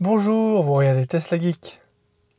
Bonjour, vous regardez Tesla Geek.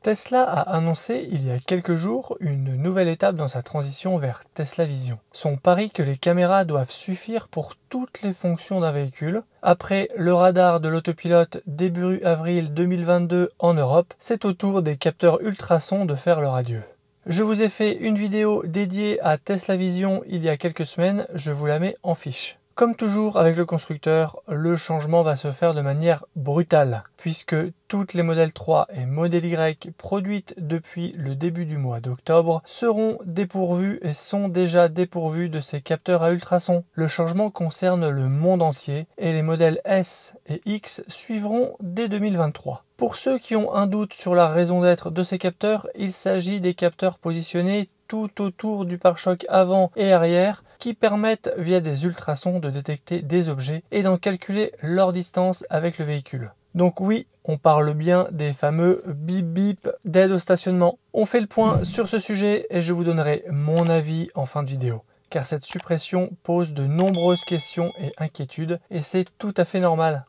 Tesla a annoncé il y a quelques jours une nouvelle étape dans sa transition vers Tesla Vision. Son pari que les caméras doivent suffire pour toutes les fonctions d'un véhicule. Après le radar de l'autopilote début avril 2022 en Europe, c'est au tour des capteurs ultrasons de faire leur adieu. Je vous ai fait une vidéo dédiée à Tesla Vision il y a quelques semaines, je vous la mets en fiche. Comme toujours avec le constructeur, le changement va se faire de manière brutale, puisque toutes les modèles 3 et modèle Y produites depuis le début du mois d'octobre seront dépourvues et sont déjà dépourvues de ces capteurs à ultrasons. Le changement concerne le monde entier et les modèles S et X suivront dès 2023. Pour ceux qui ont un doute sur la raison d'être de ces capteurs, il s'agit des capteurs positionnés tout autour du pare-choc avant et arrière qui permettent via des ultrasons de détecter des objets et d'en calculer leur distance avec le véhicule. Donc oui, on parle bien des fameux bip bip d'aide au stationnement. On fait le point sur ce sujet et je vous donnerai mon avis en fin de vidéo. Car cette suppression pose de nombreuses questions et inquiétudes et c'est tout à fait normal.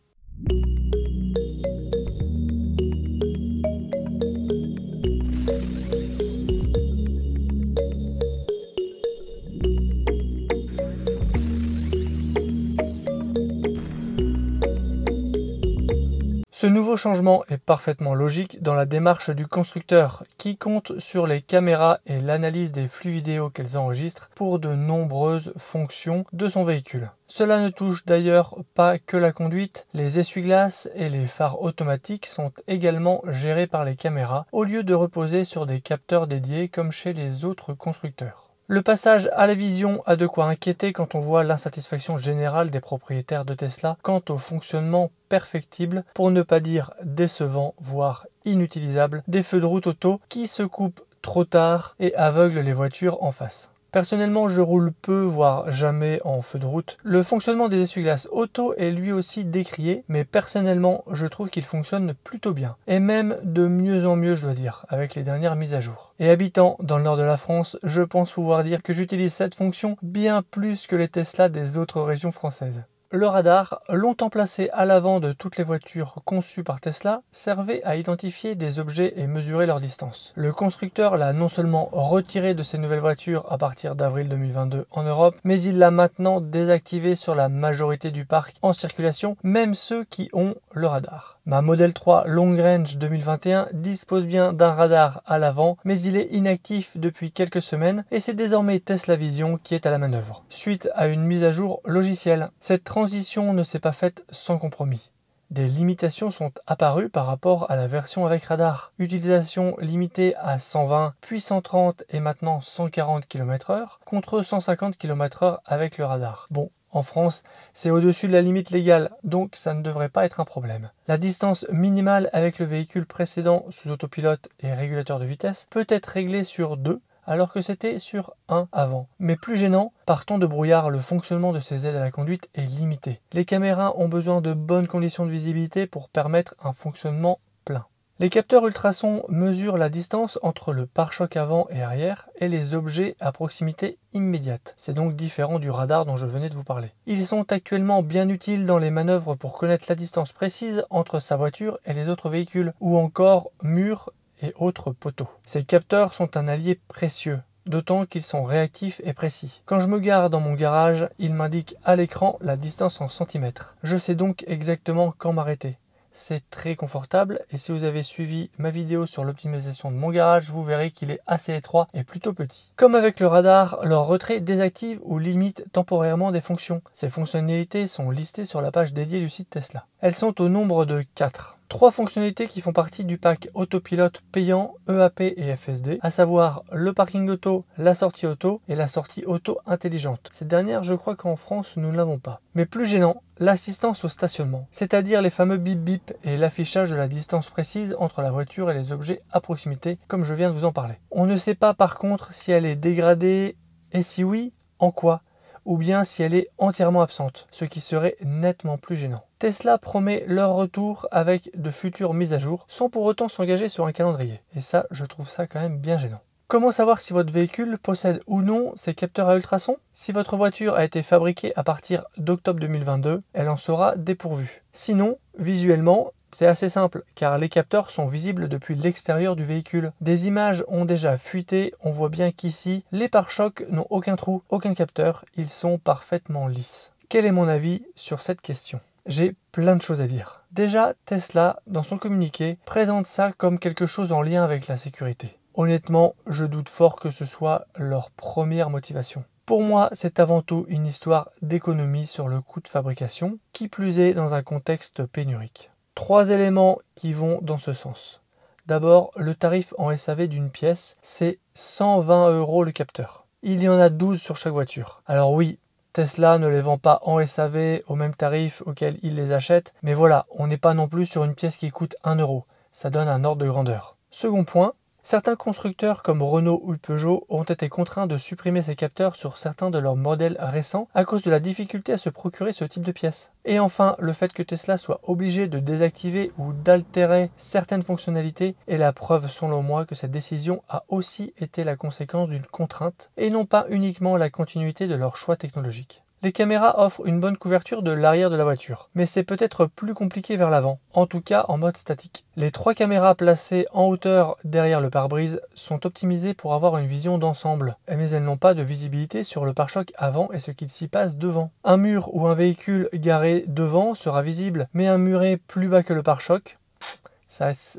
Ce nouveau changement est parfaitement logique dans la démarche du constructeur qui compte sur les caméras et l'analyse des flux vidéo qu'elles enregistrent pour de nombreuses fonctions de son véhicule. Cela ne touche d'ailleurs pas que la conduite, les essuie-glaces et les phares automatiques sont également gérés par les caméras au lieu de reposer sur des capteurs dédiés comme chez les autres constructeurs. Le passage à la vision a de quoi inquiéter quand on voit l'insatisfaction générale des propriétaires de Tesla quant au fonctionnement perfectible, pour ne pas dire décevant, voire inutilisable, des feux de route auto qui se coupent trop tard et aveuglent les voitures en face. Personnellement, je roule peu, voire jamais en feu de route. Le fonctionnement des essuie-glaces auto est lui aussi décrié, mais personnellement, je trouve qu'il fonctionne plutôt bien. Et même de mieux en mieux, je dois dire, avec les dernières mises à jour. Et habitant dans le nord de la France, je pense pouvoir dire que j'utilise cette fonction bien plus que les Tesla des autres régions françaises. Le radar, longtemps placé à l'avant de toutes les voitures conçues par Tesla, servait à identifier des objets et mesurer leur distance. Le constructeur l'a non seulement retiré de ses nouvelles voitures à partir d'avril 2022 en Europe, mais il l'a maintenant désactivé sur la majorité du parc en circulation, même ceux qui ont le radar. Ma Model 3 Long Range 2021 dispose bien d'un radar à l'avant, mais il est inactif depuis quelques semaines et c'est désormais Tesla Vision qui est à la manœuvre, suite à une mise à jour logicielle. Cette transition ne s'est pas faite sans compromis. Des limitations sont apparues par rapport à la version avec radar. Utilisation limitée à 120, puis 130 et maintenant 140 km/h contre 150 km/h avec le radar. Bon, en France, c'est au-dessus de la limite légale, donc ça ne devrait pas être un problème. La distance minimale avec le véhicule précédent sous autopilote et régulateur de vitesse peut être réglée sur 2, alors que c'était sur 1 avant. Mais plus gênant, par temps de brouillard, le fonctionnement de ces aides à la conduite est limité. Les caméras ont besoin de bonnes conditions de visibilité pour permettre un fonctionnement plein. Les capteurs ultrasons mesurent la distance entre le pare-choc avant et arrière et les objets à proximité immédiate. C'est donc différent du radar dont je venais de vous parler. Ils sont actuellement bien utiles dans les manœuvres pour connaître la distance précise entre sa voiture et les autres véhicules, ou encore murs et autres poteaux. Ces capteurs sont un allié précieux, d'autant qu'ils sont réactifs et précis. Quand je me gare dans mon garage, ils m'indiquent à l'écran la distance en centimètres. Je sais donc exactement quand m'arrêter. C'est très confortable et si vous avez suivi ma vidéo sur l'optimisation de mon garage, vous verrez qu'il est assez étroit et plutôt petit. Comme avec le radar, leur retrait désactive ou limite temporairement des fonctions. Ces fonctionnalités sont listées sur la page dédiée du site Tesla. Elles sont au nombre de 4. 3 fonctionnalités qui font partie du pack autopilote payant EAP et FSD, à savoir le parking auto, la sortie auto et la sortie auto intelligente. Cette dernière, je crois qu'en France, nous ne l'avons pas. Mais plus gênant, l'assistance au stationnement, c'est-à-dire les fameux bip bip et l'affichage de la distance précise entre la voiture et les objets à proximité, comme je viens de vous en parler. On ne sait pas par contre si elle est dégradée et si oui, en quoi, ou bien si elle est entièrement absente, ce qui serait nettement plus gênant. Tesla promet leur retour avec de futures mises à jour, sans pour autant s'engager sur un calendrier. Et ça, je trouve ça quand même bien gênant. Comment savoir si votre véhicule possède ou non ces capteurs à ultrasons? Si votre voiture a été fabriquée à partir d'octobre 2022, elle en sera dépourvue. Sinon, visuellement, C'est assez simple, car les capteurs sont visibles depuis l'extérieur du véhicule. Des images ont déjà fuité, on voit bien qu'ici, les pare-chocs n'ont aucun trou, aucun capteur, ils sont parfaitement lisses. Quel est mon avis sur cette question? J'ai plein de choses à dire. Déjà, Tesla, dans son communiqué, présente ça comme quelque chose en lien avec la sécurité. Honnêtement, je doute fort que ce soit leur première motivation. Pour moi, c'est avant tout une histoire d'économie sur le coût de fabrication, qui plus est dans un contexte pénurique. 3 éléments qui vont dans ce sens. D'abord, le tarif en SAV d'une pièce, c'est 120 € le capteur. Il y en a 12 sur chaque voiture. Alors oui, Tesla ne les vend pas en SAV au même tarif auquel il les achète, mais voilà, on n'est pas non plus sur une pièce qui coûte 1 €. Ça donne un ordre de grandeur. Second point, certains constructeurs comme Renault ou Peugeot ont été contraints de supprimer ces capteurs sur certains de leurs modèles récents à cause de la difficulté à se procurer ce type de pièces. Et enfin, le fait que Tesla soit obligé de désactiver ou d'altérer certaines fonctionnalités est la preuve selon moi que cette décision a aussi été la conséquence d'une contrainte et non pas uniquement la continuité de leur choix technologique. Les caméras offrent une bonne couverture de l'arrière de la voiture, mais c'est peut-être plus compliqué vers l'avant, en tout cas en mode statique. Les 3 caméras placées en hauteur derrière le pare-brise sont optimisées pour avoir une vision d'ensemble, mais elles n'ont pas de visibilité sur le pare-choc avant et ce qu'il s'y passe devant. Un mur ou un véhicule garé devant sera visible, mais un muret plus bas que le pare-choc,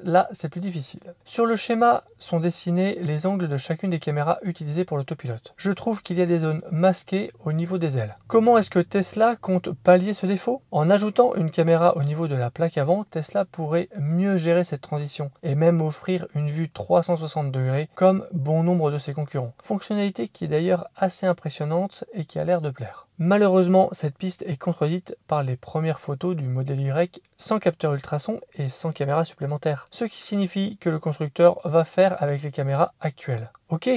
là, c'est plus difficile. Sur le schéma sont dessinés les angles de chacune des caméras utilisées pour l'autopilote. Je trouve qu'il y a des zones masquées au niveau des ailes. Comment est-ce que Tesla compte pallier ce défaut? En ajoutant une caméra au niveau de la plaque avant, Tesla pourrait mieux gérer cette transition et même offrir une vue 360 degrés comme bon nombre de ses concurrents. Fonctionnalité qui est d'ailleurs assez impressionnante et qui a l'air de plaire. Malheureusement, cette piste est contredite par les premières photos du modèle Y sans capteur ultrason et sans caméra supplémentaire, ce qui signifie que le constructeur va faire avec les caméras actuelles. Ok,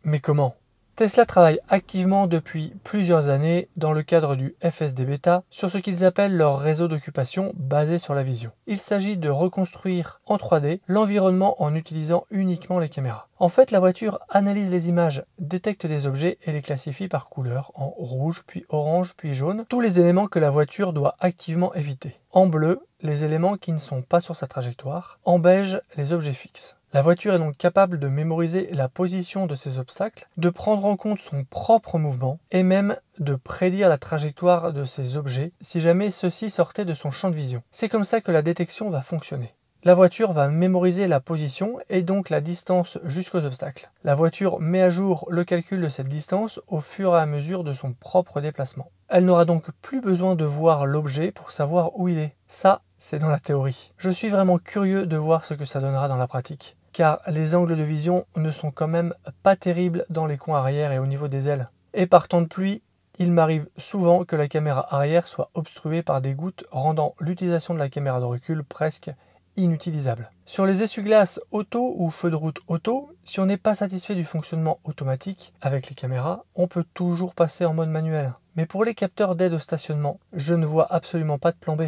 mais comment? Tesla travaille activement depuis plusieurs années dans le cadre du FSD Beta sur ce qu'ils appellent leur réseau d'occupation basé sur la vision. Il s'agit de reconstruire en 3D l'environnement en utilisant uniquement les caméras. En fait, la voiture analyse les images, détecte des objets et les classifie par couleur en rouge, puis orange, puis jaune, tous les éléments que la voiture doit activement éviter. En bleu, les éléments qui ne sont pas sur sa trajectoire. En beige, les objets fixes. La voiture est donc capable de mémoriser la position de ces obstacles, de prendre en compte son propre mouvement et même de prédire la trajectoire de ces objets si jamais ceux-ci sortaient de son champ de vision. C'est comme ça que la détection va fonctionner. La voiture va mémoriser la position et donc la distance jusqu'aux obstacles. La voiture met à jour le calcul de cette distance au fur et à mesure de son propre déplacement. Elle n'aura donc plus besoin de voir l'objet pour savoir où il est. Ça, c'est dans la théorie. Je suis vraiment curieux de voir ce que ça donnera dans la pratique, car les angles de vision ne sont quand même pas terribles dans les coins arrière et au niveau des ailes. Et par temps de pluie, il m'arrive souvent que la caméra arrière soit obstruée par des gouttes, rendant l'utilisation de la caméra de recul presque inutilisable. Sur les essuie-glaces auto ou feu de route auto, si on n'est pas satisfait du fonctionnement automatique avec les caméras, on peut toujours passer en mode manuel. Mais pour les capteurs d'aide au stationnement, je ne vois absolument pas de plan B,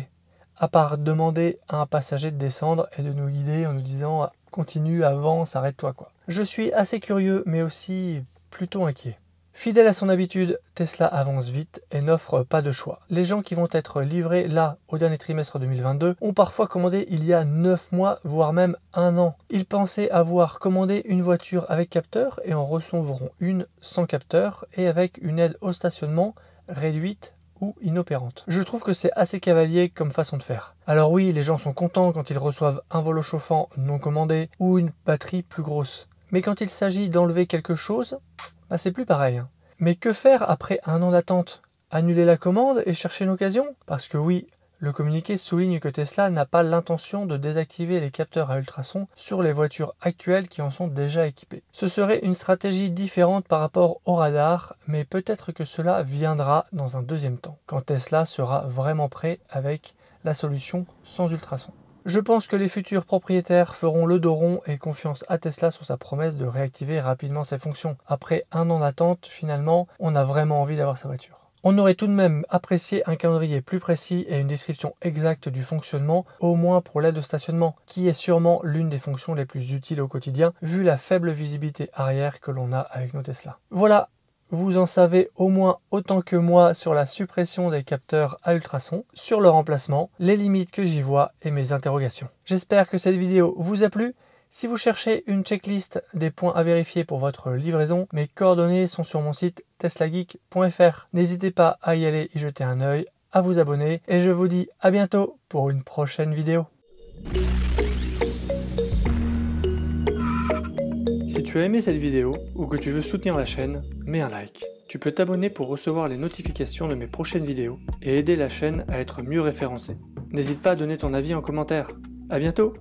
à part demander à un passager de descendre et de nous guider en nous disant « continue, avance, arrête-toi » quoi. Je suis assez curieux mais aussi plutôt inquiet. Fidèle à son habitude, Tesla avance vite et n'offre pas de choix. Les gens qui vont être livrés là au dernier trimestre 2022 ont parfois commandé il y a 9 mois, voire même 1 an. Ils pensaient avoir commandé une voiture avec capteur et en recevront une sans capteur et avec une aide au stationnement réduite ou inopérante. Je trouve que c'est assez cavalier comme façon de faire. Alors oui, les gens sont contents quand ils reçoivent un volo chauffant non commandé ou une batterie plus grosse. Mais quand il s'agit d'enlever quelque chose, c'est plus pareil. Mais que faire après 1 an d'attente? Annuler la commande et chercher une occasion? Parce que oui, le communiqué souligne que Tesla n'a pas l'intention de désactiver les capteurs à ultrasons sur les voitures actuelles qui en sont déjà équipées. Ce serait une stratégie différente par rapport au radar, mais peut-être que cela viendra dans un deuxième temps, quand Tesla sera vraiment prêt avec la solution sans ultrasons. Je pense que les futurs propriétaires feront le dos rond et confiance à Tesla sur sa promesse de réactiver rapidement ses fonctions. Après 1 an d'attente, finalement, on a vraiment envie d'avoir sa voiture. On aurait tout de même apprécié un calendrier plus précis et une description exacte du fonctionnement, au moins pour l'aide au stationnement, qui est sûrement l'une des fonctions les plus utiles au quotidien, vu la faible visibilité arrière que l'on a avec nos Tesla. Voilà. vous en savez au moins autant que moi sur la suppression des capteurs à ultrasons, sur leur remplacement, les limites que j'y vois et mes interrogations. J'espère que cette vidéo vous a plu. Si vous cherchez une checklist des points à vérifier pour votre livraison, mes coordonnées sont sur mon site teslageek.fr. N'hésitez pas à y aller y jeter un œil, à vous abonner et je vous dis à bientôt pour une prochaine vidéo. Si tu as aimé cette vidéo ou que tu veux soutenir la chaîne, mets un like. Tu peux t'abonner pour recevoir les notifications de mes prochaines vidéos et aider la chaîne à être mieux référencée. N'hésite pas à donner ton avis en commentaire. À bientôt!